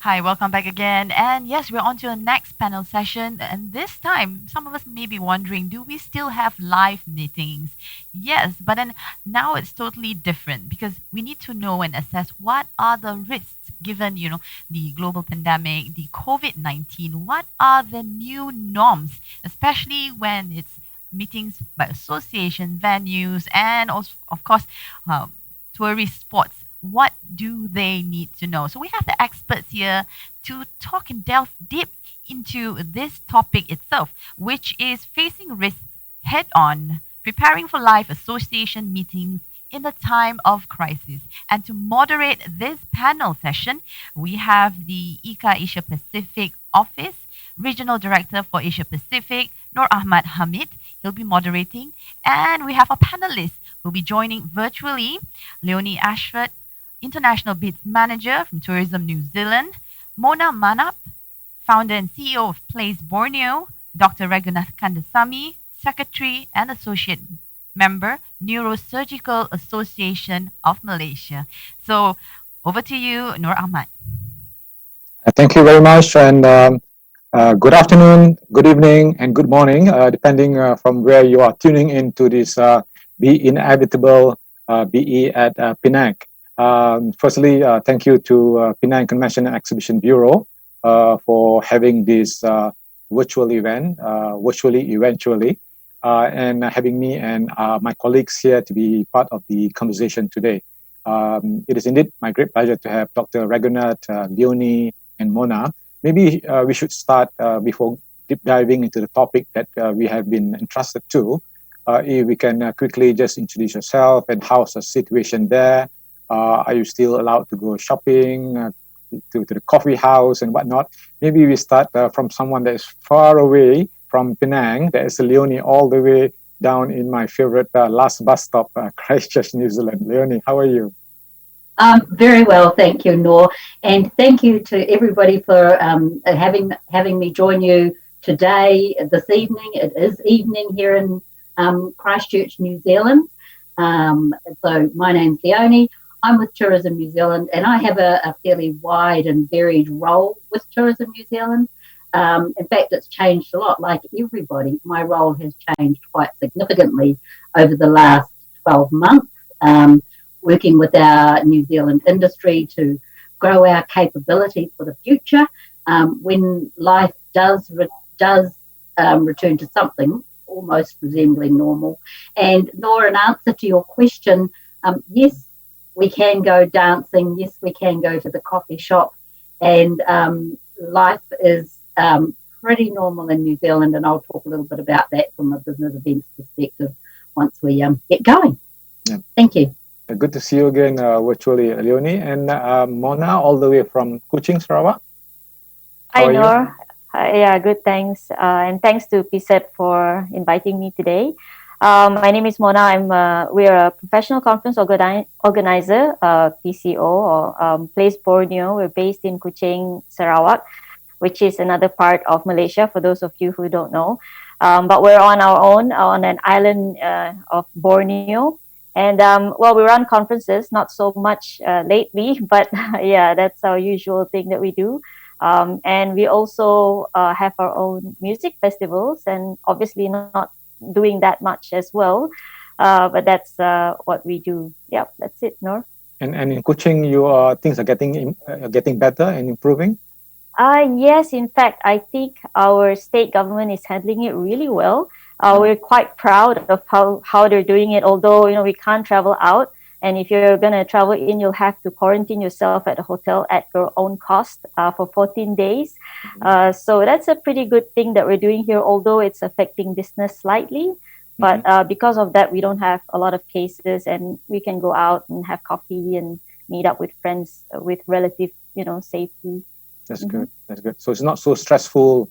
Hi, welcome back again. And yes, we're on to our next panel session. And this time, some of us may be wondering, do we still have live meetings? Yes, but then now it's totally different because we need to know and assess what are the risks given, the global pandemic, the COVID-19. What are the new norms, especially when it's meetings by association, venues, and also, of course, tourist spots. What do they need to know? So we have the experts here to talk and delve deep into this topic itself, which is facing risks head on, preparing for live association meetings in a time of crisis. And to moderate this panel session, we have the ICCA Asia Pacific Office, Regional Director for Asia Pacific, Noor Hamid. He'll be moderating. And we have our panelists who'll be joining virtually, Leonie Ashford, International Bids Manager from Tourism New Zealand, Mona Manap, Founder and CEO of Place Borneo, Dr. Regunath Kandasamy, Secretary and Associate Member, Neurosurgical Association of Malaysia. So over to you, Noor Ahmad. Thank you very much, and good afternoon, good evening, and good morning, depending from where you are tuning into this Be Inevitable BE at Penang. Firstly, thank you to Penang Convention and Exhibition Bureau for having this virtual event, virtually eventually, and having me and my colleagues here to be part of the conversation today. It is indeed my great pleasure to have Dr. Regunath, Leonie, and Mona. Maybe we should start before deep diving into the topic that we have been entrusted to. If we can quickly just introduce yourself and how's the situation there. Are you still allowed to go shopping, to the coffee house and whatnot? Maybe we start from someone that is far away from Penang, that is Leonie, all the way down in my favorite last bus stop, Christchurch, New Zealand. Leonie, how are you? Very well, thank you, Noor, and thank you to everybody for having me join you today, this evening. It is evening here in Christchurch, New Zealand. So my name's Leonie. I'm with Tourism New Zealand, and I have a fairly wide and varied role with Tourism New Zealand. In fact, it's changed a lot. Like everybody, my role has changed quite significantly over the last 12 months. Working with our New Zealand industry to grow our capability for the future. When life does return to something almost resembling normal. And Nora, in answer to your question, yes, we can go dancing. Yes, we can go to the coffee shop, and life is pretty normal in New Zealand. And I'll talk a little bit about that from a business events perspective once we get going. Yeah. Thank you. Good to see you again virtually, Leonie. And Mona, all the way from Kuching, Sarawak. Hi, Noor. Yeah, good, thanks. And thanks to PSEP for inviting me today. My name is Mona. We're a professional conference organizer, PCO, or Place Borneo. We're based in Kuching, Sarawak, which is another part of Malaysia, for those of you who don't know. But we're on our own, on an island of Borneo. And we run conferences, not so much lately, but yeah, that's our usual thing that we do. And we also have our own music festivals, and obviously not doing that much as well. But that's what we do. Yeah, that's it, Noor. And in Kuching, things are getting better and improving? Yes, in fact, I think our state government is handling it really well. We're quite proud of how they're doing it, although, we can't travel out. And if you're going to travel in, you'll have to quarantine yourself at a hotel at your own cost for 14 days. So that's a pretty good thing that we're doing here, although it's affecting business slightly. But because of that, we don't have a lot of cases, and we can go out and have coffee and meet up with friends with relative, safety. That's good. That's good. So it's not so stressful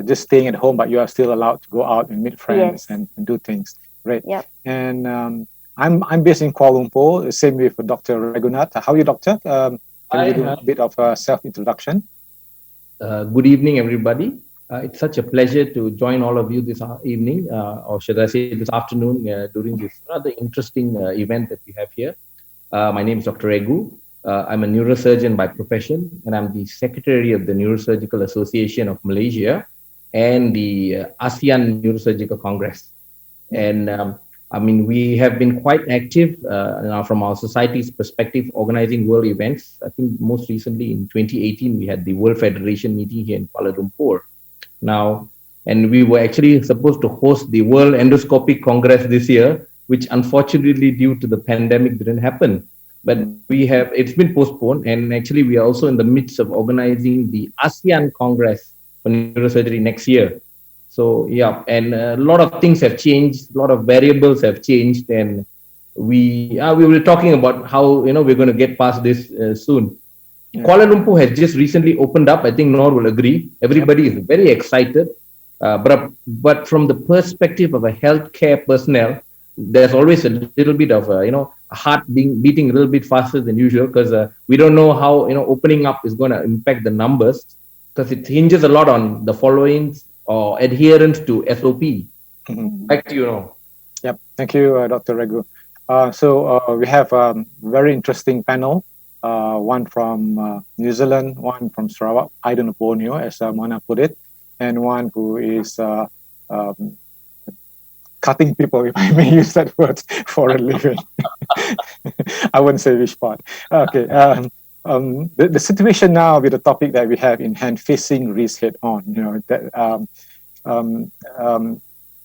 just staying at home, but you are still allowed to go out and meet friends and do things. Great. Yep. And I'm based in Kuala Lumpur, same with Dr. Regunath. How are you, Doctor? Can you do a bit of self-introduction? Good evening, everybody. It's such a pleasure to join all of you this evening, or should I say this afternoon, during this rather interesting event that we have here. My name is Dr. Regu. I'm a neurosurgeon by profession, and I'm the secretary of the Neurosurgical Association of Malaysia and the ASEAN Neurosurgical Congress. And I mean, we have been quite active now from our society's perspective, organizing world events. I think most recently in 2018, we had the World Federation meeting here in Kuala Lumpur. Now, and we were actually supposed to host the World Endoscopic Congress this year, which unfortunately due to the pandemic didn't happen. But it's been postponed, and actually we are also in the midst of organizing the ASEAN Congress for neurosurgery next year. So yeah, and a lot of things have changed, a lot of variables have changed, and we were talking about how we're going to get past this soon. Yeah. Kuala Lumpur has just recently opened up. I think Noor will agree. Everybody is very excited, but from the perspective of a healthcare personnel, there's always a little bit of a heart beating a little bit faster than usual, because we don't know how opening up is going to impact the numbers, because it hinges a lot on the following or adherence to SOP. Mm-hmm. Back to you, Noor. Yep. Thank you, Dr. Regu. So we have a very interesting panel. One from New Zealand, one from Sarawak, I don't know, Borneo, as Manap put it, and one who is cutting people, if I may use that word, for a living. I wouldn't say which part. Okay. The situation now with the topic that we have in hand, facing risk head on,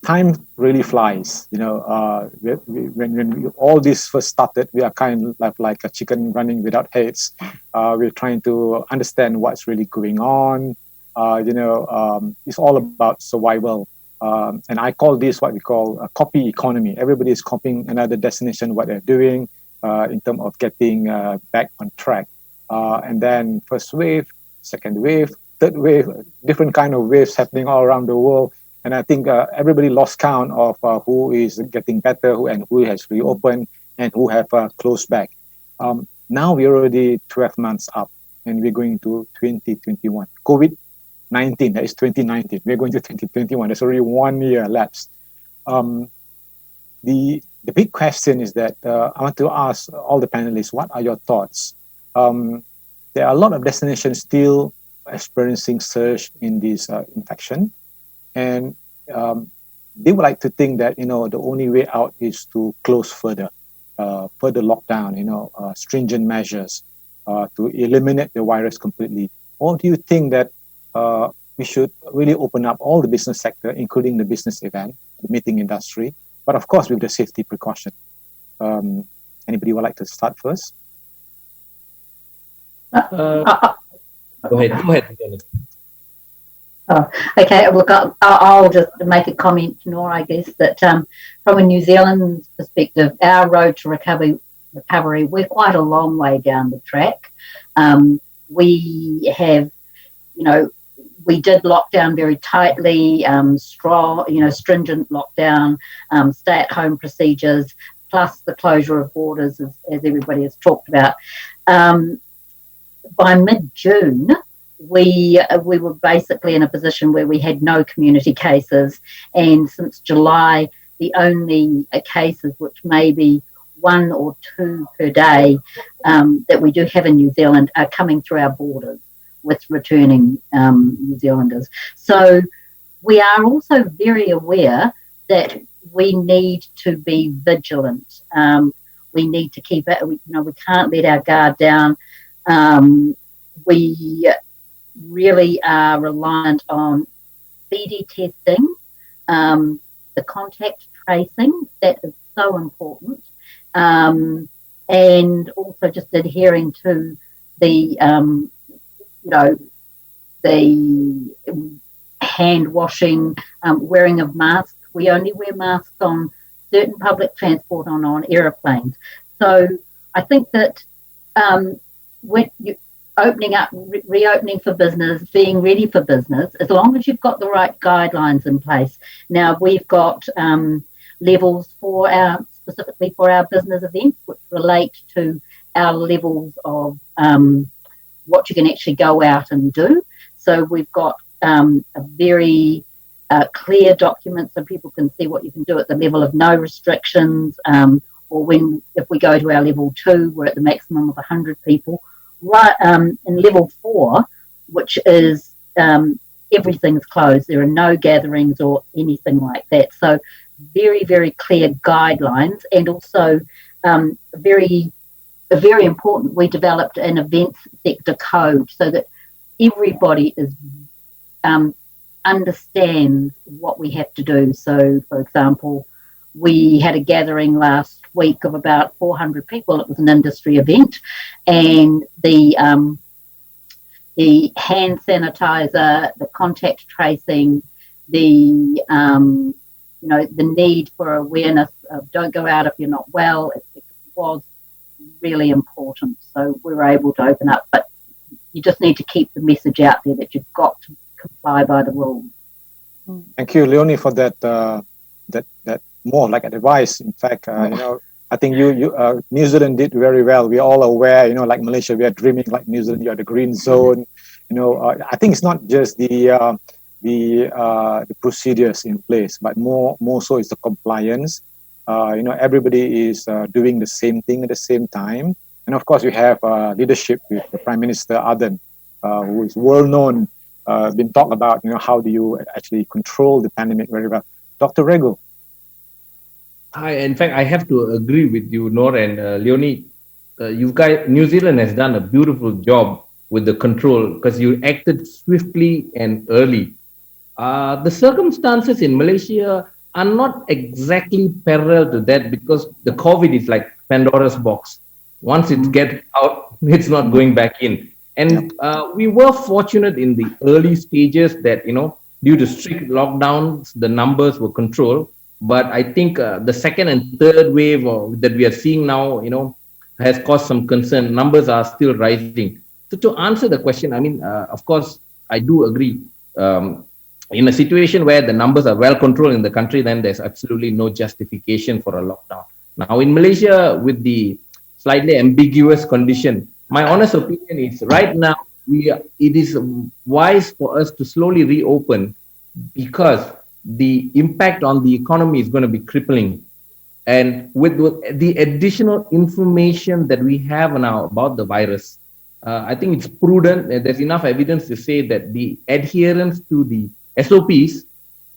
time really flies. When all this first started, we are kind of like a chicken running without heads. We're trying to understand what's really going on. It's all about survival. And I call this what we call a copy economy. Everybody is copying another destination, what they're doing in terms of getting back on track. And then first wave, second wave, third wave, different kind of waves happening all around the world. And I think everybody lost count of who is getting better and who has reopened and who have closed back. Now we're already 12 months up and we're going to 2021. COVID-19, that is 2019. We're going to 2021. There's already 1 year lapsed. The big question is that I want to ask all the panelists, what are your thoughts? There are a lot of destinations still experiencing surge in this infection. And they would like to think that, the only way out is to close further lockdown, stringent measures to eliminate the virus completely. Or do you think that we should really open up all the business sector, including the business event, the meeting industry, but of course with the safety precaution? Anybody would like to start first? Go ahead. Oh, okay, look, I'll just make a comment, Noor, I guess, that from a New Zealand perspective, our road to recovery, we're quite a long way down the track. We have, we did lock down very tightly, stringent lockdown, stay-at-home procedures, plus the closure of borders, as everybody has talked about. By mid-June, we were basically in a position where we had no community cases, and since July, the only cases, which may be 1 or 2 per day, that we do have in New Zealand, are coming through our borders with returning New Zealanders. So we are also very aware that we need to be vigilant. We need to keep it. We can't let our guard down. We really are reliant on speedy testing, the contact tracing, that is so important, and also just adhering to the hand washing, wearing of masks. We only wear masks on certain public transport on aeroplanes. So I think that when you opening up, reopening for business, being ready for business, as long as you've got the right guidelines in place. Now, we've got levels specifically for our business events, which relate to our levels of what you can actually go out and do. So we've got a very clear document so people can see what you can do at the level of no restrictions, or if we go to our level 2, we're at the maximum of 100 people. Right, in level 4, which is everything's closed. There are no gatherings or anything like that. So very, very clear guidelines, and also very important, we developed an events sector code so that everybody is understands what we have to do. So, for example, we had a gathering last week of about 400 people. It was an industry event, and the hand sanitizer, the contact tracing, the the need for awareness of don't go out if you're not well, it was really important. So we were able to open up, but you just need to keep the message out there that you've got to comply by the rules. Thank you, Leonie, for that that more like advice. In fact, I think New Zealand did very well. We're all aware, like Malaysia, we are dreaming like New Zealand. You are the green zone. I think it's not just the procedures in place, but more so is the compliance. Everybody is doing the same thing at the same time, and of course we have leadership with the Prime Minister Aden, who is well known, been talked about. How do you actually control the pandemic very well, Dr. Regu? In fact, I have to agree with you, Noor and Leonie. You guys, New Zealand has done a beautiful job with the control because you acted swiftly and early. The circumstances in Malaysia are not exactly parallel to that because the COVID is like Pandora's box. Once it gets out, it's not going back in. And we were fortunate in the early stages that, due to strict lockdowns, the numbers were controlled. But I think the second and third wave that we are seeing now, has caused some concern. Numbers are still rising. So to answer the question, of course, I do agree. In a situation where the numbers are well controlled in the country, then there's absolutely no justification for a lockdown. Now, in Malaysia, with the slightly ambiguous condition, my honest opinion is right now, it is wise for us to slowly reopen because the impact on the economy is going to be crippling. And with the additional information that we have now about the virus, I think it's prudent. There's enough evidence to say that the adherence to the SOPs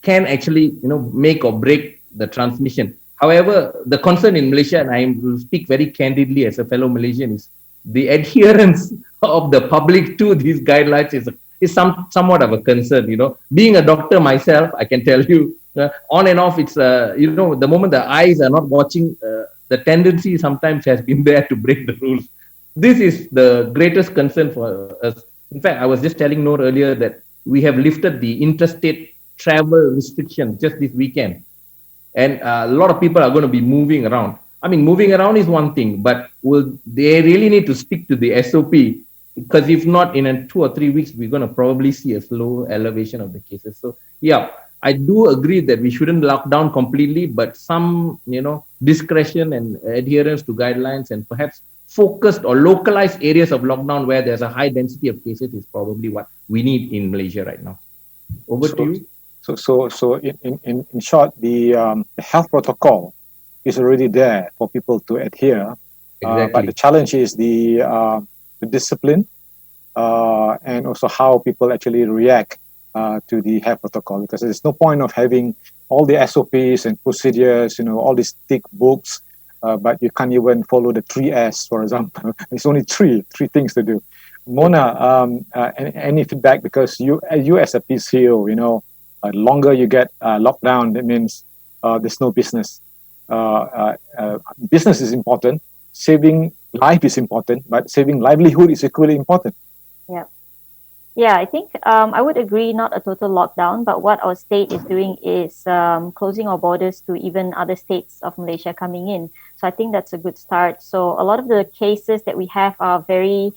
can actually, make or break the transmission. However, the concern in Malaysia, and I will speak very candidly as a fellow Malaysian, is the adherence of the public to these guidelines is somewhat of a concern. Being a doctor myself, I can tell you, on and off, it's the moment the eyes are not watching, the tendency sometimes has been there to break the rules. This is the greatest concern for us. In fact, I was just telling Noor earlier that we have lifted the interstate travel restriction just this weekend. And a lot of people are going to be moving around. Moving around is one thing, but they really need to stick to the SOP, because if not, in 2 or 3 weeks, we're going to probably see a slow elevation of the cases. So, yeah, I do agree that we shouldn't lock down completely, but some, discretion and adherence to guidelines and perhaps focused or localized areas of lockdown where there's a high density of cases is probably what we need in Malaysia right now. Over to you. So in short, the health protocol is already there for people to adhere. Exactly. But the challenge is the discipline and also how people actually react to the health protocol, because there's no point of having all the SOPs and procedures, all these thick books, but you can't even follow the 3S, for example. It's only three things to do. Mona, any feedback? Because you as a PCO, longer you get locked down, that means there's no business. Business is important. Saving life is important, but saving livelihood is equally important. Yeah, I think I would agree, not a total lockdown, but what our state is doing is closing our borders to even other states of Malaysia coming in. So I think that's a good start. So a lot of the cases that we have are very,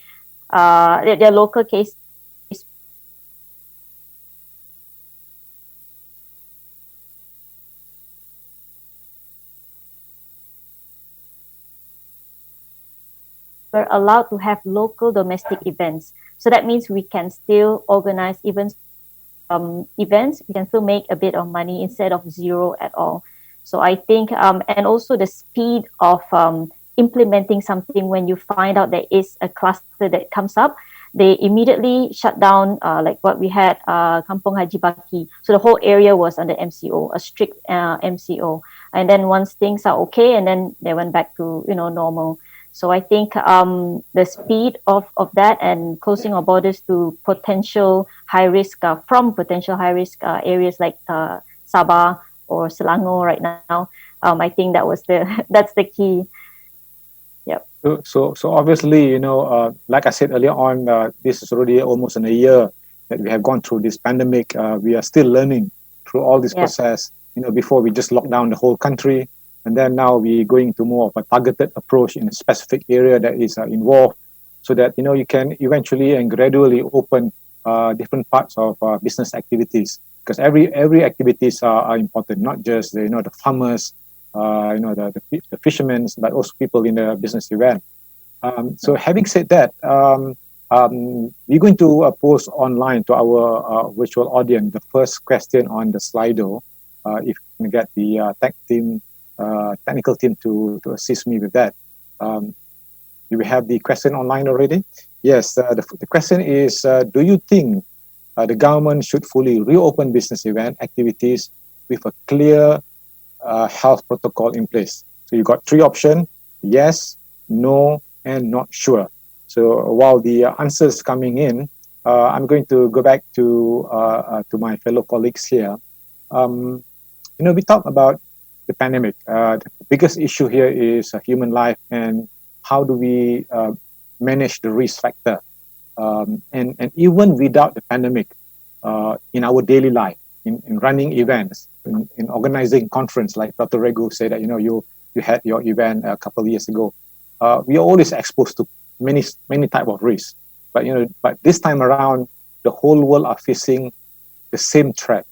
they're local cases. We're allowed to have local domestic events. So that means we can still organize events. We can still make a bit of money instead of zero at all. So I think, and also the speed of implementing something when you find out there is a cluster that comes up, they immediately shut down, like what we had, Kampung Haji Baki. So the whole area was under MCO, a strict MCO. And then once things are okay, and then they went back to, normal. So I think the speed of that and closing our borders to potential high risk, from potential high risk areas like Sabah or Selangor right now, I think that was that's the key. Yep. So obviously, like I said earlier on, this is already almost in a year that we have gone through this pandemic. We are still learning through all this process. Before we just locked down the whole country, and then now we're going to more of a targeted approach in a specific area that is involved, so that you can eventually and gradually open different parts of business activities, because every activities are important, not just the farmers, the fishermen, but also people in the business event. So having said that, we're going to post online to our virtual audience the first question on the Slido. If you can get the technical team to assist me with that. Do we have the question online already? Yes, the question is, do you think the government should fully reopen business event activities with a clear health protocol in place? So you got three options: yes, no, and not sure. So while the answers coming in, I'm going to go back to my fellow colleagues here. We talk about the pandemic. The biggest issue here is human life, and how do we manage the risk factor. And even without the pandemic, in our daily life, in running events, in organizing conference, like Dr. Regu said that you had your event a couple of years ago. We are always exposed to many type of risks, but this time around, the whole world are facing the same threat,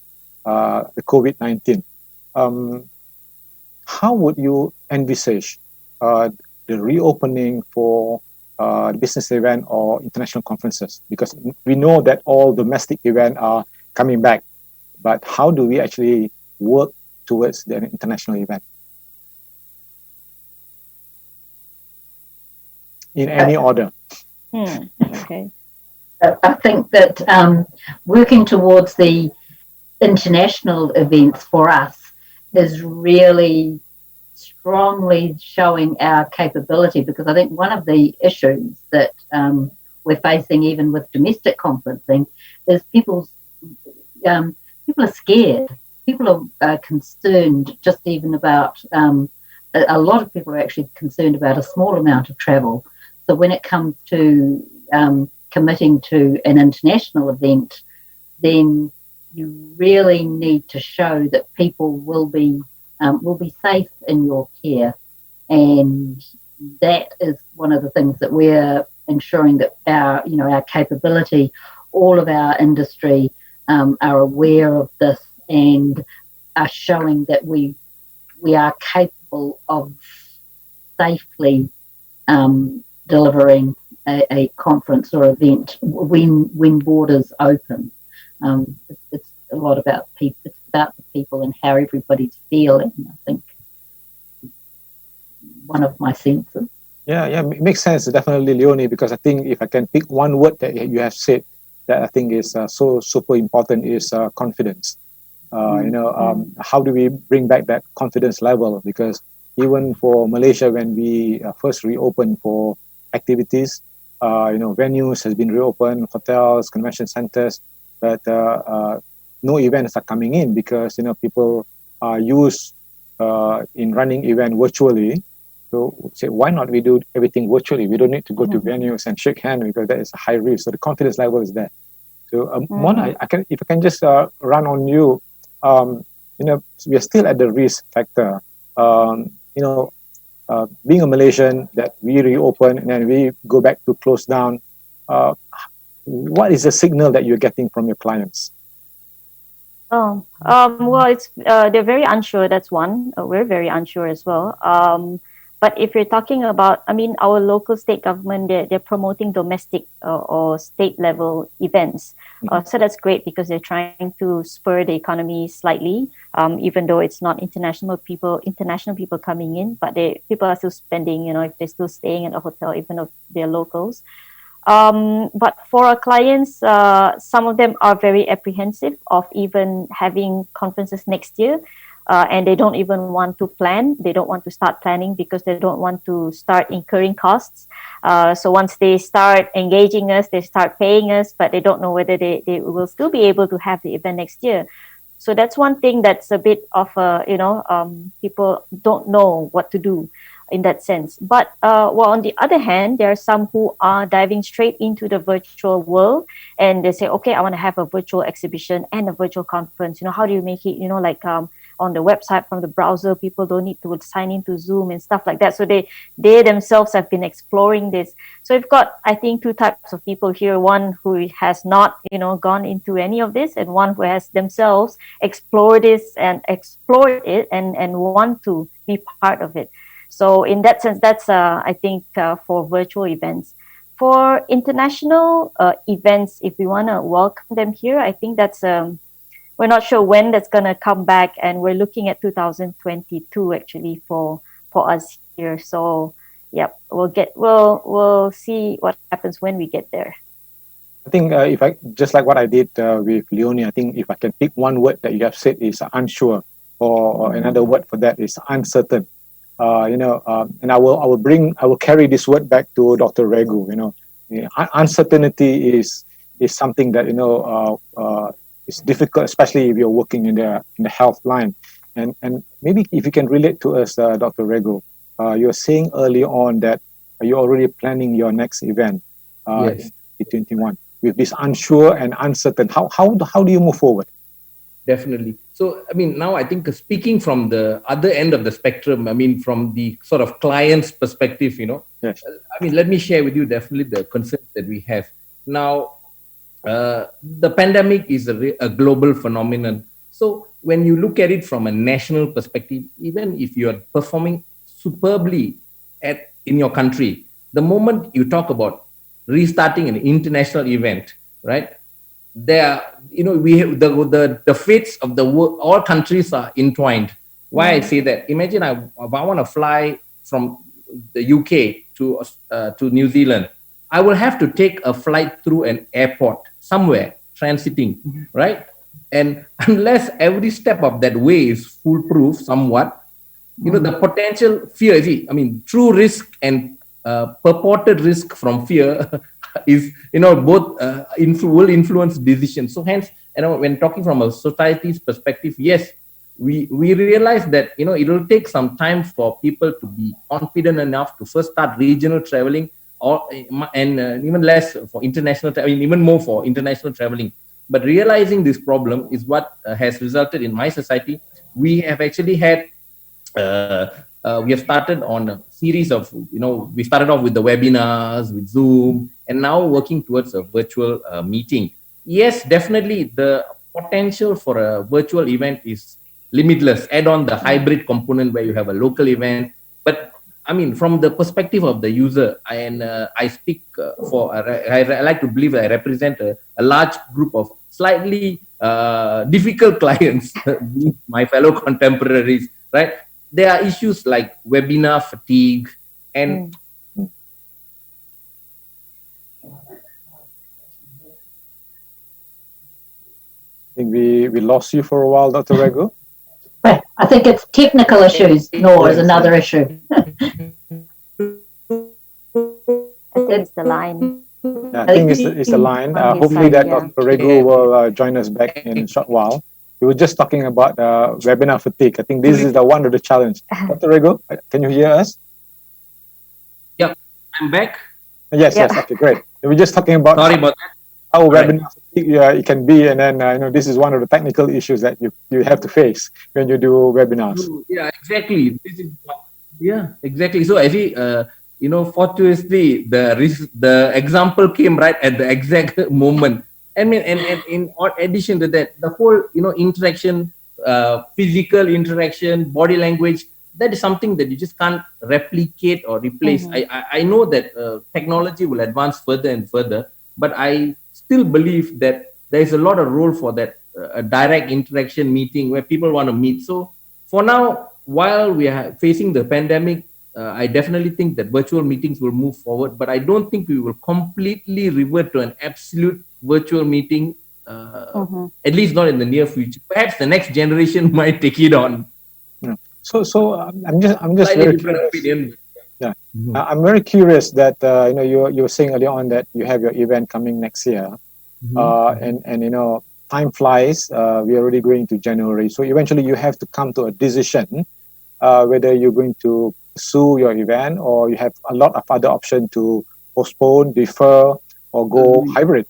the COVID-19. How would you envisage the reopening for business event or international conferences? Because we know that all domestic events are coming back, but how do we actually work towards the international event in any order? Okay. I think that working towards the international events for us is really strongly showing our capability, because I think one of the issues that we're facing even with domestic conferencing is people are scared. People are concerned just even about, a lot of people are actually concerned about a small amount of travel. So when it comes to committing to an international event, then you really need to show that people will be safe in your care, and that is one of the things that we're ensuring that our capability, all of our industry are aware of this and are showing that we are capable of safely delivering a conference or event when borders open. It's a lot about people. It's about the people and how everybody's feeling, I think. One of my senses. Yeah, it makes sense, definitely, Leonie, because I think if I can pick one word that you have said that I think is so super important is confidence. How do we bring back that confidence level? Because even for Malaysia, when we first reopened for activities, venues has been reopened, hotels, convention centers, but no events are coming in because people are used in running event virtually. So say, why not we do everything virtually? We don't need to go to venues and shake hands because that is a high risk. So the confidence level is there. So Mona, if I can just run on you, we are still at the risk factor. Being a Malaysian, that we reopen and then we go back to close down, what is the signal that you're getting from your clients? Well, it's they're very unsure. That's one. We're very unsure as well. But if you're talking about, I mean, our local state government, they're promoting domestic or state level events. So that's great because they're trying to spur the economy slightly, even though it's not international people coming in, but people are still spending, if they're still staying at a hotel, even if they're locals. But for our clients, some of them are very apprehensive of even having conferences next year. And they don't even want to plan. They don't want to start planning because they don't want to start incurring costs. So once they start engaging us, they start paying us, but they don't know whether they will still be able to have the event next year. So that's one thing that's a bit of people don't know what to do in that sense. But well, on the other hand, there are some who are diving straight into the virtual world, and they say, okay, I want to have a virtual exhibition and a virtual conference. How do you make it, on the website from the browser, people don't need to sign into Zoom and stuff like that. So they themselves have been exploring this. So we've got, I think, two types of people here. One who has not, gone into any of this, and one who has themselves explored this and explored it and want to be part of it. So in that sense, that's, I think, for virtual events. For international events, if we want to welcome them here, I think that's we're not sure when that's going to come back, and we're looking at 2022 actually for us here. So yep, we'll see what happens when we get there. I think if I just like what I did with Leonie, I think if I can pick one word that you have said is unsure, or another word for that is uncertain. And I will carry this word back to Dr. Regu. Uncertainty is something that it's difficult, especially if you're working in the health line. And maybe if you can relate to us, Dr. Regu, you're saying early on that you're already planning your next event Yes. in 2021 with this unsure and uncertain. How do you move forward? Definitely. So, I mean, now I think speaking from the other end of the spectrum, I mean, from the sort of client's perspective, Yes. I mean, let me share with you definitely the concerns that we have. Now, the pandemic is a global phenomenon. So when you look at it from a national perspective, even if you are performing superbly in your country, the moment you talk about restarting an international event, right? There, we have the fates of the world, all countries are entwined. Why I say that? Imagine if I want to fly from the UK to New Zealand, I will have to take a flight through an airport somewhere, transiting, right? And unless every step of that way is foolproof somewhat, the potential fear, true risk and purported risk from fear is, both will influence decisions. So hence, when talking from a society's perspective, yes, we realize that, it will take some time for people to be confident enough to first start regional traveling, and even less for international traveling, even more for international traveling. But realizing this problem is what has resulted in my society. We have actually had, we have started on a series of, we started off with the webinars, with Zoom, and now working towards a virtual meeting. Yes, definitely the potential for a virtual event is limitless. Add on the hybrid component where you have a local event. But from the perspective of the user, I speak I like to believe I represent a large group of slightly difficult clients, my fellow contemporaries, right? There are issues like webinar fatigue and I think we lost you for a while, Dr. Regu. Right. I think it's technical issues. Noor is another issue. It's the line. I think it's the line. Hopefully that Dr. Regu will join us back in a short while. We were just talking about webinar fatigue. I think this is one of the challenge. Dr. Regu, can you hear us? Yeah, I'm back. Yes, yes. Okay, great. We were just talking about Sorry about that. how webinar fatigue it can be, and then this is one of the technical issues that you have to face when you do webinars. Yeah, exactly. Exactly. So actually, fortuitously, the example came right at the exact moment. And in addition to that, the whole interaction, physical interaction, body language, that is something that you just can't replicate or replace. I know that technology will advance further and further, but I still believe that there is a lot of role for that a direct interaction meeting where people want to meet. So for now, while we are facing the pandemic, I definitely think that virtual meetings will move forward, but I don't think we will completely revert to an absolute virtual meeting, at least not in the near future. Perhaps the next generation might take it on. Yeah. So I'm just Slightly very different curious. opinion. Yeah, I'm very curious that you were saying earlier on that you have your event coming next year, and time flies. We're already going to January, so eventually you have to come to a decision whether you're going to pursue your event or you have a lot of other options to postpone, defer, or go hybrid.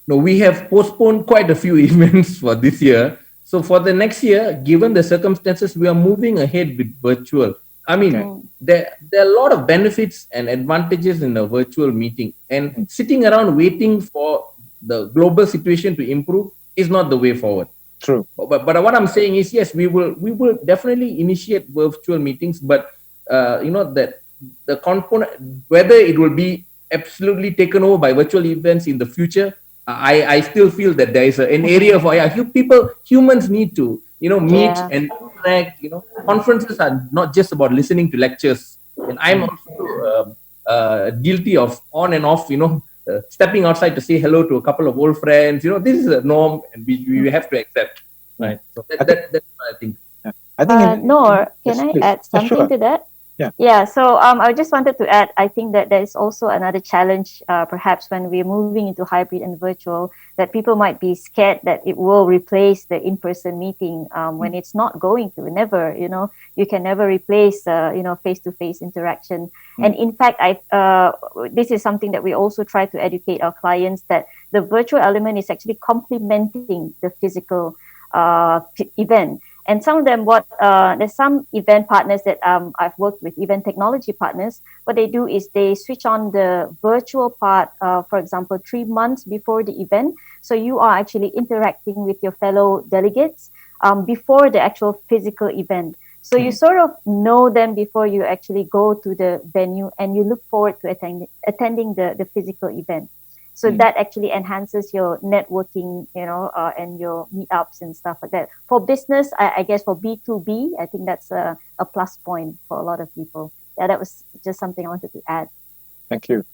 No, we have postponed quite a few events for this year. So for the next year, given the circumstances, we are moving ahead with virtual. I mean, there are a lot of benefits and advantages in a virtual meeting, and sitting around waiting for the global situation to improve is not the way forward. True. But what I'm saying is, yes, we will definitely initiate virtual meetings, but that the component, whether it will be absolutely taken over by virtual events in the future, I still feel that there is an area for humans need to meet and interact. Conferences are not just about listening to lectures, and I'm also guilty of on and off. Stepping outside to say hello to a couple of old friends. This is a norm, and we have to accept. Right. So that's what I think. I think Noor, can I add something to that? Yeah. So I just wanted to add, I think that there is also another challenge, perhaps when we're moving into hybrid and virtual, that people might be scared that it will replace the in-person meeting when it's not going to. Never, you can never replace, face-to-face interaction. And in fact, this is something that we also try to educate our clients, that the virtual element is actually complementing the physical event. And some of them, there's some event partners that I've worked with, event technology partners. What they do is they switch on the virtual part, for example, 3 months before the event. So you are actually interacting with your fellow delegates before the actual physical event. So you sort of know them before you actually go to the venue, and you look forward to attending the physical event. So that actually enhances your networking, and your meetups and stuff like that. For business, I guess for B2B, I think that's a plus point for a lot of people. Yeah, that was just something I wanted to add. Thank you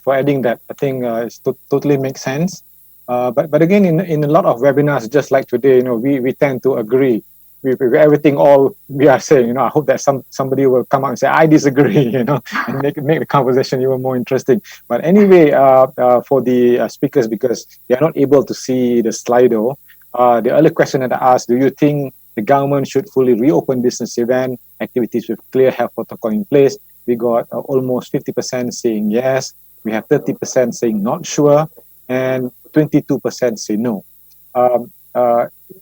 for adding that. I think it totally makes sense. But again, in a lot of webinars, just like today, we tend to agree with everything all we are saying. I hope that somebody will come out and say, I disagree, and make the conversation even more interesting. But anyway, for the speakers, because they are not able to see the Slido, the earlier question that I asked, do you think the government should fully reopen business event activities with clear health protocol in place? We got almost 50% saying yes. We have 30% saying not sure, and 22% say no.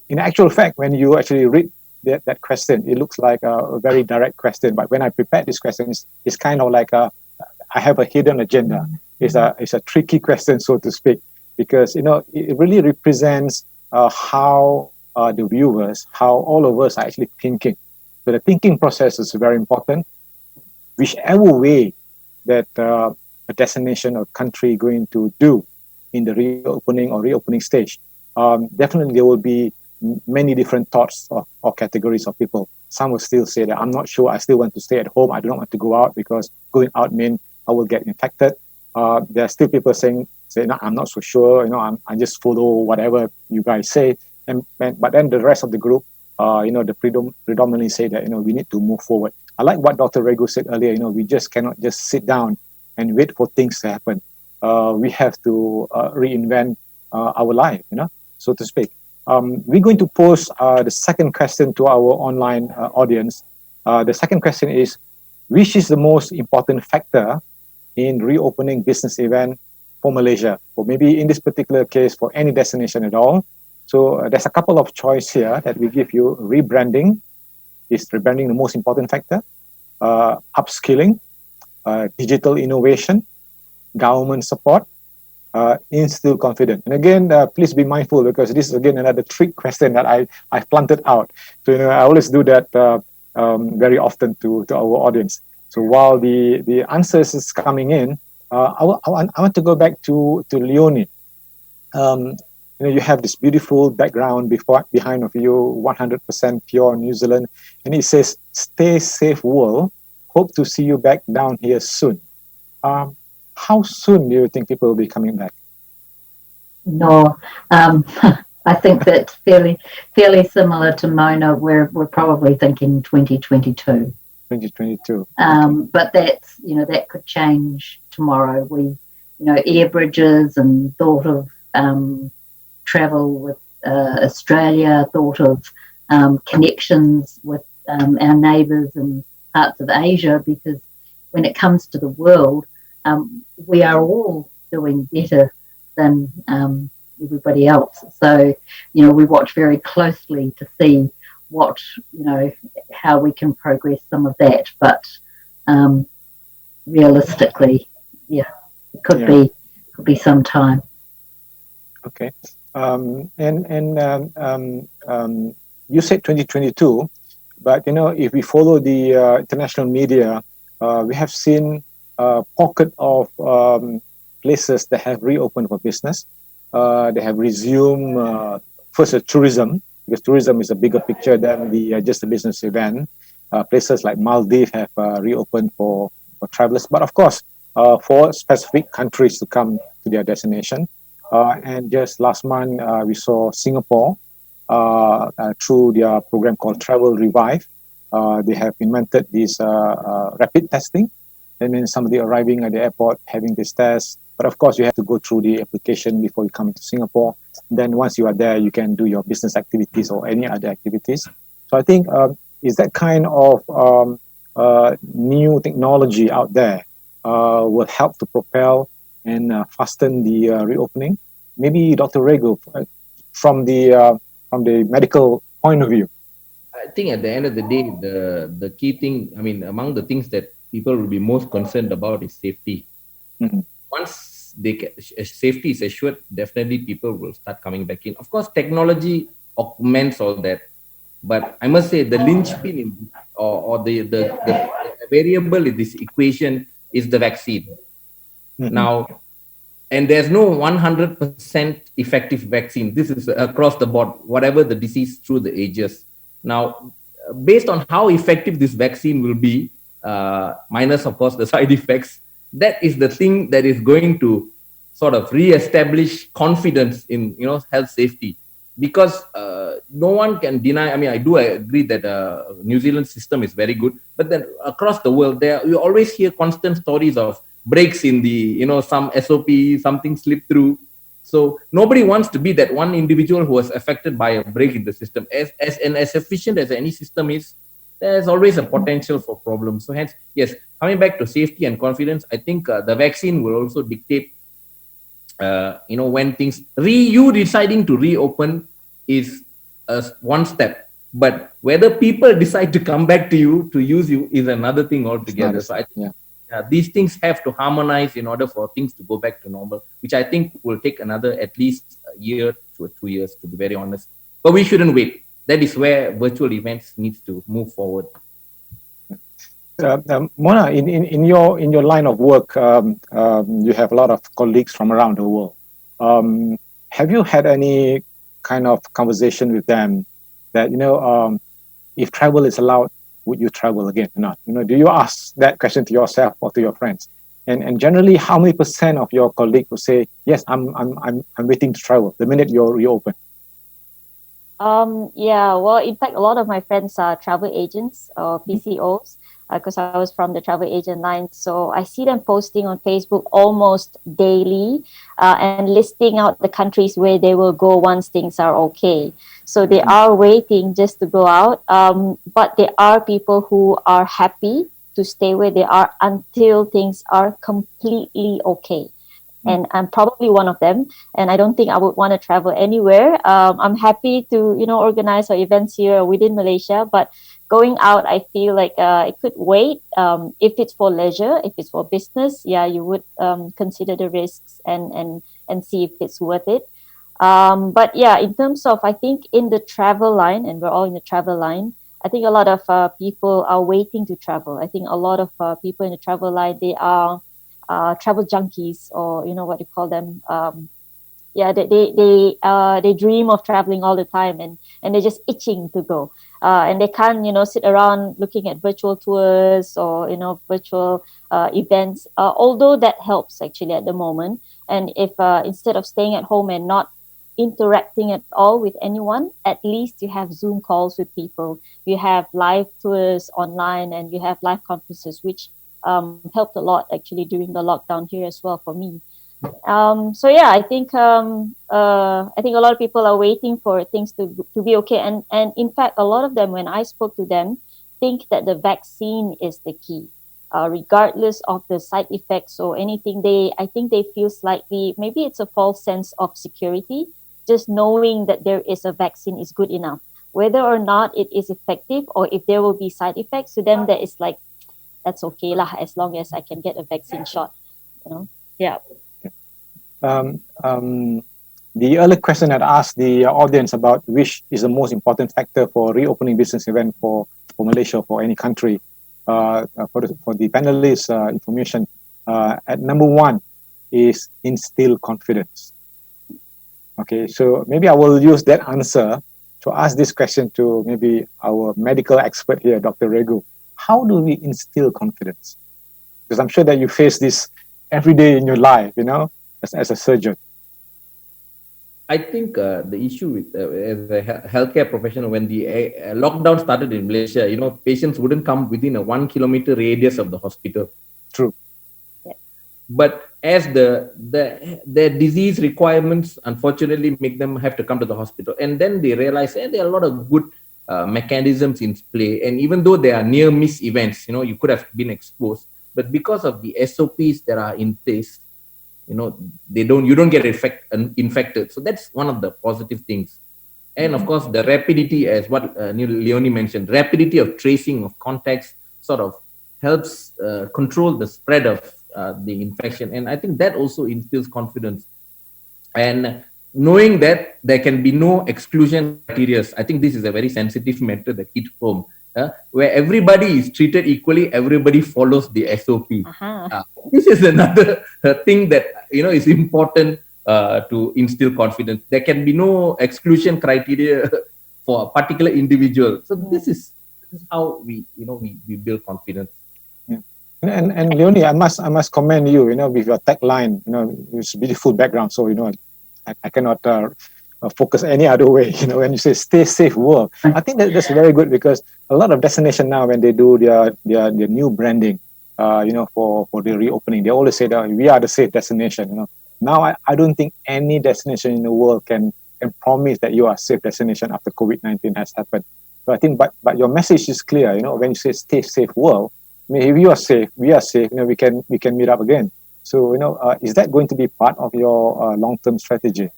In actual fact, when you actually read that question, it looks like a very direct question. But when I prepared this question, it's kind of like I have a hidden agenda. It's a tricky question, so to speak, because it really represents how the viewers, how all of us are actually thinking. So the thinking process is very important. Whichever way that a destination or country going to do in the reopening stage, definitely there will be many different thoughts or categories of people. Some will still say that I'm not sure, I still want to stay at home, I do not want to go out because going out means I will get infected. There are still people saying no, I'm not so sure, I just follow whatever you guys say. But then the rest of the group, the predominantly say that we need to move forward. I like what Dr. Regu said earlier. We just cannot just sit down and wait for things to happen. We have to reinvent our life, so to speak. We're going to pose the second question to our online audience. The second question is, which is the most important factor in reopening business event for Malaysia, or maybe in this particular case for any destination at all? So there's a couple of choices here that we give you. Rebranding. Is rebranding the most important factor? Upskilling, digital innovation, government support, instill confidence. And again, please be mindful, because this is again another trick question that I've planted out. So I always do that. very often to our audience. So while the answers is coming in, I want to go back to Leonie. You have this beautiful background behind of you, 100% pure New Zealand, and it says, "Stay safe, world. Hope to see you back down here soon." How soon do you think people will be coming back? No, I think that's fairly similar to Mona. We're probably thinking 2022. 2022. But that's that could change tomorrow. We air bridges and thought of travel with Australia, thought of connections with our neighbours and parts of Asia, because when it comes to the world, we are all doing better than everybody else. So, we watch very closely to see what, how we can progress some of that. But realistically, it could be some time. Okay. You said 2022, but if we follow the international media, we have seen a pocket of places that have reopened for business. They have resumed first tourism, because tourism is a bigger picture than just a business event. Places like Maldives have reopened for travelers, but of course for specific countries to come to their destination. And just last month we saw Singapore through their program called Travel Revive. They have invented this rapid testing. That means somebody arriving at the airport having this test. But of course, you have to go through the application before you come into Singapore. Then once you are there, you can do your business activities or any other activities. So I think is that kind of new technology out there will help to propel and fasten the reopening. Maybe Dr. Regu, from the medical point of view. I think at the end of the day, the key thing, among the things that people will be most concerned about is safety. Mm-hmm. Once safety is assured, definitely people will start coming back in. Of course, technology augments all that, but I must say the linchpin or the variable in this equation is the vaccine. Mm-hmm. Now, and there's no 100% effective vaccine. This is across the board, whatever the disease through the ages. Now, based on how effective this vaccine will be, minus of course the side effects, that is the thing that is going to sort of re-establish confidence in health safety, because no one can deny. I do agree that New Zealand system is very good, but then across the world you always hear constant stories of breaks in the some SOP, something slipped through. So nobody wants to be that one individual who was affected by a break in the system. As efficient as any system is, there's always a potential for problems. So hence, yes, coming back to safety and confidence, I think the vaccine will also dictate, when things, you deciding to reopen is one step. But whether people decide to come back to you, to use you, is another thing altogether. So I think these things have to harmonize in order for things to go back to normal, which I think will take another at least a year to 2 years, to be very honest. But we shouldn't wait. That is where virtual events needs to move forward. Mona, in your line of work, you have a lot of colleagues from around the world. Have you had any kind of conversation with them that if travel is allowed, would you travel again or not? Do you ask that question to yourself or to your friends? And generally, how many % of your colleagues will say, yes, I'm waiting to travel the minute you reopen? Well, in fact, a lot of my friends are travel agents or PCOs, because I was from the travel agent line. So I see them posting on Facebook almost daily and listing out the countries where they will go once things are okay. So they are waiting just to go out. But there are people who are happy to stay where they are until things are completely okay. And I'm probably one of them. And I don't think I would want to travel anywhere. I'm happy to, organize our events here or within Malaysia. But going out, I feel like it could wait. If it's for leisure, if it's for business, you would consider the risks and see if it's worth it. But in terms of, I think in the travel line, and we're all in the travel line, I think a lot of people are waiting to travel. I think a lot of people in the travel line, they are travel junkies, or you know what you call them. Yeah, they dream of traveling all the time, and they're just itching to go. And they can't, sit around looking at virtual tours or virtual events. Although that helps actually at the moment. And if instead of staying at home and not interacting at all with anyone, at least you have Zoom calls with people. You have live tours online, and you have live conferences, which helped a lot actually during the lockdown here as well for me. So yeah, I think a lot of people are waiting for things to be okay, and in fact, a lot of them, when I spoke to them, think that the vaccine is the key, regardless of the side effects or anything. I think they feel slightly, maybe it's a false sense of security. Just knowing that there is a vaccine is good enough, whether or not it is effective or if there will be side effects. To them, that is like, that's okay lah, as long as I can get a vaccine shot. Yeah. The earlier question had asked the audience about which is the most important factor for reopening business event for Malaysia, for any country. For the panelists' information, at number one is instill confidence. Okay, so maybe I will use that answer to ask this question to maybe our medical expert here, Dr. Regu. How do we instill confidence? Because I'm sure that you face this every day in your life, as a surgeon. I think the issue with as a healthcare professional, when the lockdown started in Malaysia, patients wouldn't come within a 1 kilometer radius of the hospital. True. Yeah. But as their disease requirements unfortunately make them have to come to the hospital, and then they realize there are a lot of good mechanisms in play, and even though there are near miss events, you could have been exposed, but because of the SOPs that are in place, you don't get infected. So that's one of the positive things. And of course, the rapidity, as what Leonie mentioned, rapidity of tracing of contacts sort of helps control the spread of the infection. And I think that also instills confidence. And knowing that there can be no exclusion criteria, I think this is a very sensitive matter that hit home. Where everybody is treated equally, everybody follows the SOP. This is another thing that is important to instill confidence. There can be no exclusion criteria for a particular individual. So this is how we build confidence. Yeah. And Leonie, I must commend you. With your tagline. It's a beautiful background. So I cannot focus any other way. When you say "stay safe world," I think that's very good, because a lot of destination now, when they do their new branding, for the reopening, they always say that we are the safe destination. Now I don't think any destination in the world can promise that you are a safe destination after COVID-19 has happened. So I think, but your message is clear. When you say "stay safe world," I mean, if you are safe, we are safe. We can meet up again. So is that going to be part of your long-term strategy?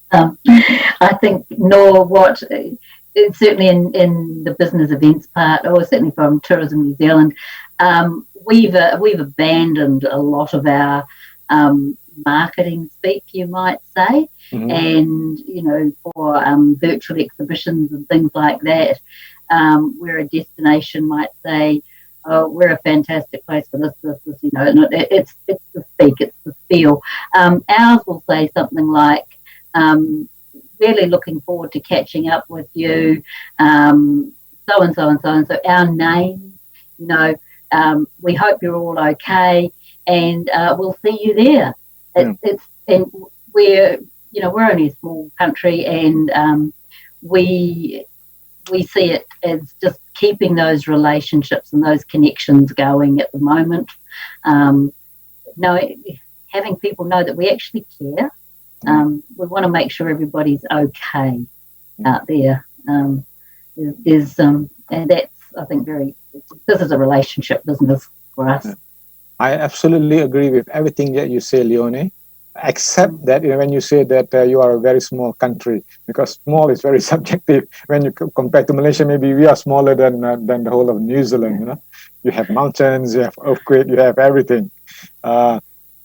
I think Noor, certainly in the business events part, or certainly from Tourism New Zealand, we've abandoned a lot of our marketing speak, you might say, and for virtual exhibitions and things like that, where a destination might say, "Oh, we're a fantastic place for this, it's the speak, it's the spiel." Ours will say something like, really looking forward to catching up with you, so and so and so and so. Our names, we hope you're all okay, and we'll see you there. And we're only a small country, and we see it as just keeping those relationships and those connections going at the moment. Having people know that we actually care. We want to make sure everybody's okay out there. And that's, I think, this is a relationship business for us. I absolutely agree with everything that you say, Leonie, except that when you say that you are a very small country, because small is very subjective. When you compare to Malaysia, maybe we are smaller than the whole of New Zealand. You have mountains, you have earthquake, you have everything.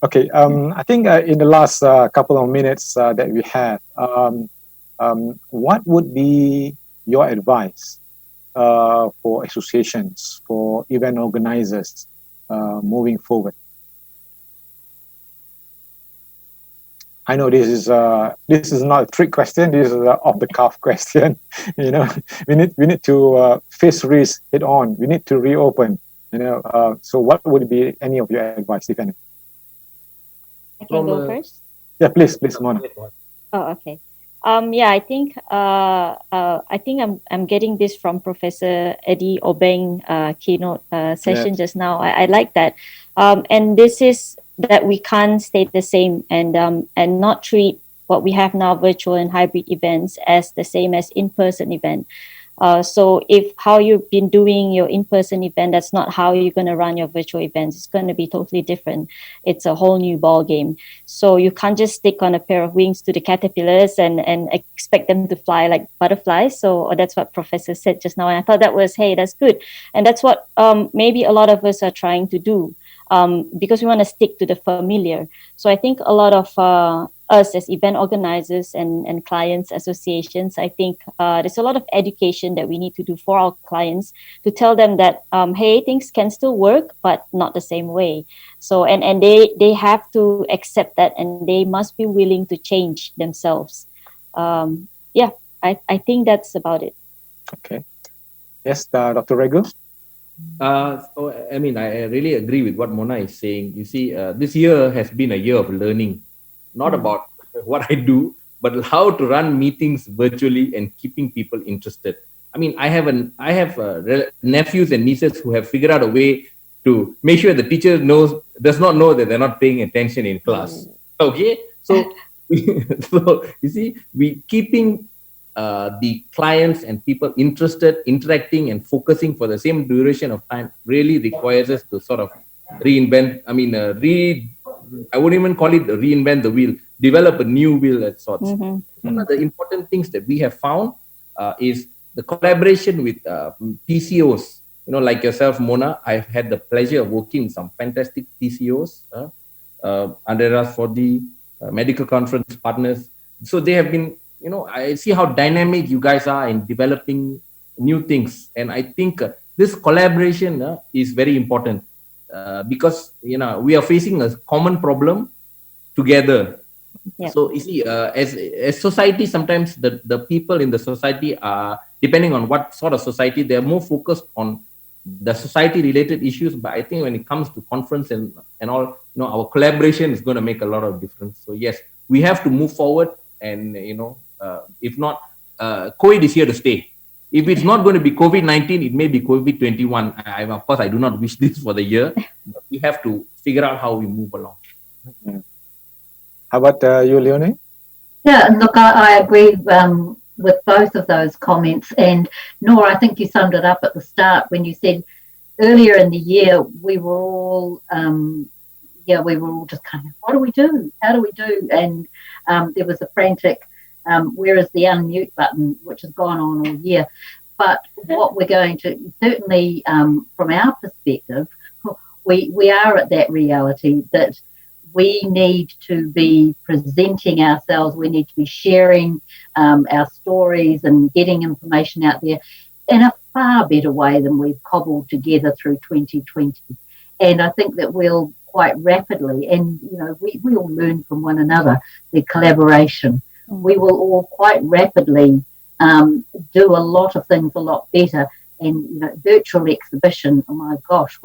Okay, I think in the last couple of minutes that we have, what would be your advice for associations, for event organizers moving forward? I know this is not a trick question. This is an off the cuff question. You know, we need to face risk head on. We need to reopen. You know, so what would be any of your advice, if any? I can go first. Yeah, please, Mona. Oh, okay. Yeah, I think I'm getting this from Professor Eddie Obeng keynote session just now. I like that, and this is that we can't stay the same and not treat what we have now, virtual and hybrid events, as the same as in-person event. So if how you've been doing your in-person event, that's not how you're going to run your virtual events. It's going to be totally different. It's a whole new ball game. So you can't just stick on a pair of wings to the caterpillars and expect them to fly like butterflies. So that's what Professor said just now. And I thought that was, hey, that's good. And that's what maybe a lot of us are trying to do. Because we want to stick to the familiar. So I think a lot of us as event organizers and clients associations, I think there's a lot of education that we need to do for our clients to tell them that, hey, things can still work, but not the same way. So, and they have to accept that, and they must be willing to change themselves. Yeah, I think that's about it. Okay. Yes, Dr. Regu? So, I mean, I really agree with what Mona is saying. You see, this year has been a year of learning, not about what I do, but how to run meetings virtually and keeping people interested. I mean, I have nephews and nieces who have figured out a way to make sure the teacher does not know that they're not paying attention in class. Okay, so so you see, we keeping the clients and people interested, interacting and focusing for the same duration of time really requires us to sort of reinvent. I mean, I wouldn't even call it reinvent the wheel, develop a new wheel at sorts. One of the important things that we have found is the collaboration with TCOs. You know, like yourself, Mona, I've had the pleasure of working with some fantastic TCOs, under us for the medical conference partners. So they have been, you know, I see how dynamic you guys are in developing new things. And I think this collaboration is very important because, you know, we are facing a common problem together. Yeah. So you see, as society, sometimes the people in the society are, depending on what sort of society, they're more focused on the society related issues. But I think when it comes to conference and all, you know, our collaboration is going to make a lot of difference. So yes, we have to move forward. And, you know, if not, COVID is here to stay. If it's not going to be COVID-19, it may be COVID-21. Of course, I do not wish this for the year, but we have to figure out how we move along. Yeah. How about you, Leonie? Yeah, look, I agree with both of those comments. And Noor, I think you summed it up at the start when you said earlier in the year, we were all just kind of, what do we do? How do we do? And there was a frantic, where is the unmute button, which has gone on all year. But what we're going to, certainly from our perspective, we are at that reality that we need to be presenting ourselves, we need to be sharing our stories and getting information out there in a far better way than we've cobbled together through 2020. And I think that we'll quite rapidly, and you know, we all learn from one another, the collaboration. We will all quite rapidly do a lot of things a lot better. And you know, virtual exhibition, oh my gosh,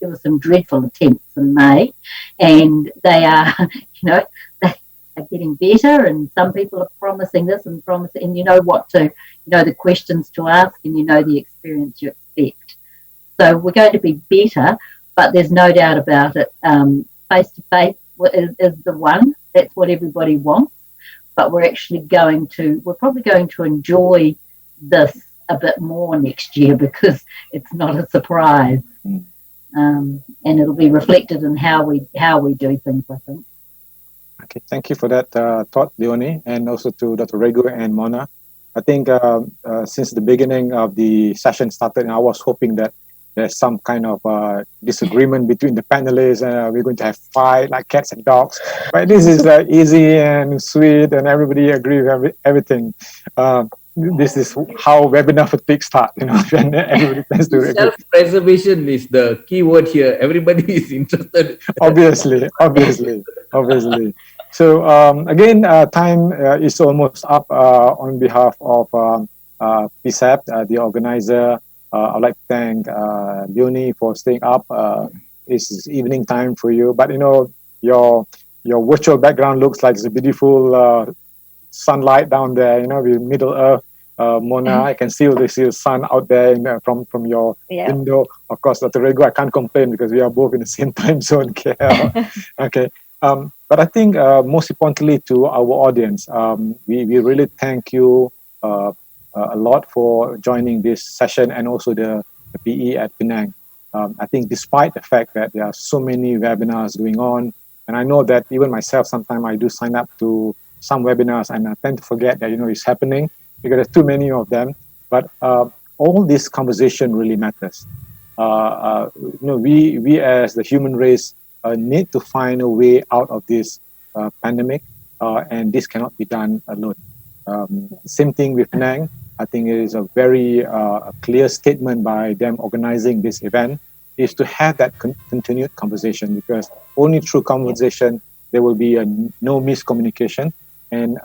there were some dreadful attempts in May, and they are, you know, they are getting better, and some people are promising this and promising, and you know the questions to ask, and you know the experience you expect. So we're going to be better, but there's no doubt about it. Face to face is the one. That's what everybody wants. But we're probably going to enjoy this a bit more next year because it's not a surprise, and it'll be reflected in how we do things, I think. Okay, thank you for that thought, Leonie, and also to Dr. Regu and Mona. I think since the beginning of the session started, I was hoping that there's some kind of disagreement between the panelists, and we're going to have fight like cats and dogs. But this is easy and sweet, and everybody agree with everything. this is how webinar fatigue start, and everybody tends to agree. Self-preservation is the key word here. Everybody is interested. Obviously. So again, time is almost up. On behalf of PSAP, the organizer, I'd like to thank Leonie for staying up. It's evening time for you, but your virtual background looks like it's a beautiful sunlight down there. With Middle Earth. Mona, I can see the sun out there from your window. Of course, Dr. Regu, I can't complain because we are both in the same time zone, KL. Okay. But I think most importantly to our audience, we really thank you a lot for joining this session and also the PE at Penang. I think despite the fact that there are so many webinars going on, and I know that even myself, sometimes I do sign up to some webinars and I tend to forget that, it's happening because there's too many of them. But all this conversation really matters. We as the human race need to find a way out of this pandemic, and this cannot be done alone. Same thing with Penang. I think it is a very clear statement by them organizing this event is to have that continued conversation, because only through conversation there will be no miscommunication, and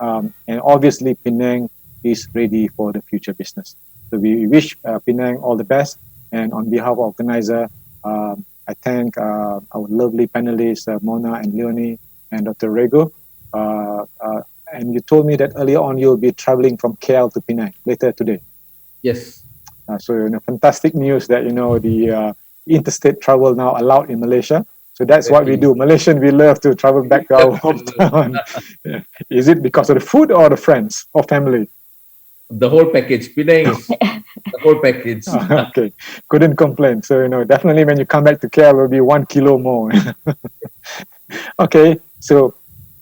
obviously Penang is ready for the future business. So we wish Penang all the best, and on behalf of the organizer, I thank our lovely panelists, Mona and Leonie and Dr. Regu. And you told me that earlier on you'll be traveling from KL to Penang later today. Yes. So fantastic news that the interstate travel now allowed in Malaysia. So that's what we do. Malaysian, we love to travel back to our hometown. Is it because of the food or the friends or family? The whole package. Penang is the whole package. Okay, couldn't complain. So definitely when you come back to KL, it will be 1 kilo more. Okay, so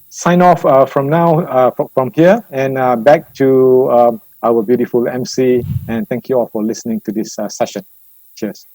sign off from now, from here, and back to our beautiful MC. And thank you all for listening to this session. Cheers.